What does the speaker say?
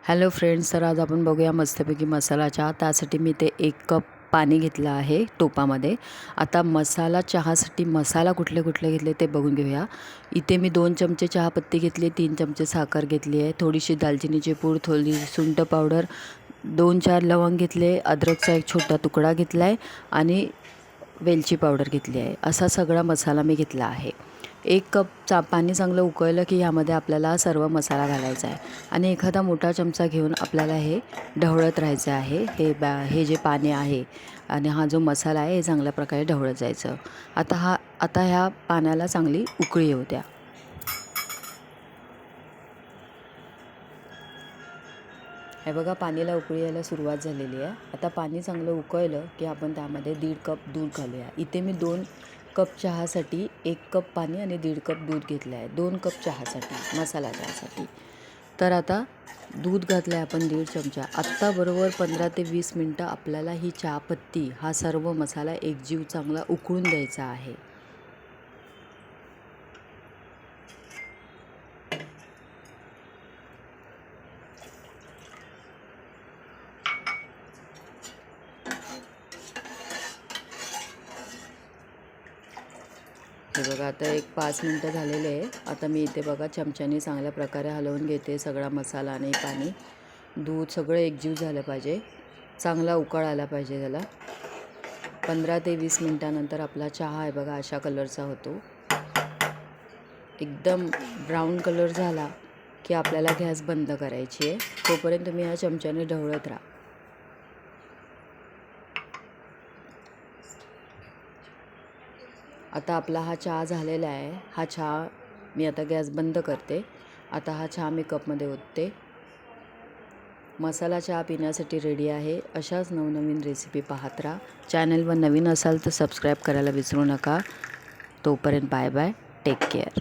Hello friends, तर आज आपण बघूया मस्तपैकी मसाला चहा. त्यासाठी मी ते 1 कप पाणी घेतलं आहे टोपामध्ये. आता मसाला चहासाठी मसाला कुठले कुठले घेतले ते बघून घेऊया. इथे मी 2 चमचे चहापत्ती घेतली, 3 चमचे साखर घेतली आहे, थोडीशी दालचिनीची पूड, थोडी सुंठ पावडर, 2-4 लवंग घेतले, अद्रकचा एक छोटा तुकडा घेतला आहे आणि वेलची पावडर घेतली आहे. असा सगळा मसाला मी घेतला आहे. 1 कप पाणी चांगलं उकळलं की ह्यामध्ये आपल्याला सर्व मसाला घालायचा आहे आणि एखादा मोठा चमचा घेऊन आपल्याला हे ढवळत राहायचं आहे. हे जे पाणी आहे आणि हा जो मसाला आहे हे चांगल्या प्रकारे ढवळत जायचं. आता ह्या पाण्याला चांगली उकळी येऊ द्या. हे बघा, पाणीला उकळी यायला सुरुवात झालेली आहे. आता पाणी चांगलं उकळलं की आपण त्यामध्ये 1.5 कप दूध घालूया. इथे मी 2 कप चहासाठी 1 कप पाणी आणि 1.5 कप दूध घेतलं आहे. 2 कप चहासाठी, मसाला चहासाठी. तर आता दूध घातलं आहे आपण 1.5 चमचा. आत्ता बरोबर 15 ते 20 मिनटं आपल्याला ही चहापत्ती, हा सर्व मसाला एकजीव चांगला उकळून द्यायचा आहे. हे बघा, आता एक 5 मिनटं झालेले आहे. आता मी इथे बघा चमच्याने चांगल्या प्रकारे हलवून घेते. सगळा मसाला आणि पाणी, दूध सगळं एकजीव झालं पाहिजे. चांगला उकळ आला पाहिजे त्याला. 15 ते 20 मिनटानंतर आपला चहा आहे बघा अशा कलरचा होतो. एकदम ब्राऊन कलर झाला की आपल्याला गॅस बंद करायची आहे. तोपर्यंत तुम्ही ह्या चमच्याने ढवळत राहा. आता आपला हा चहा झालेला आहे. हा चहा मी आता गॅस बंद करते. आता हा चहा मी कपमध्ये ओतते. मसाला चहा पिण्यासाठी रेडी आहे. अशाच नवनवीन रेसिपी पाहत राहा. चॅनलवर नवीन असाल तर सबस्क्राईब करायला विसरू नका. तोपर्यंत बाय बाय, टेक केअर.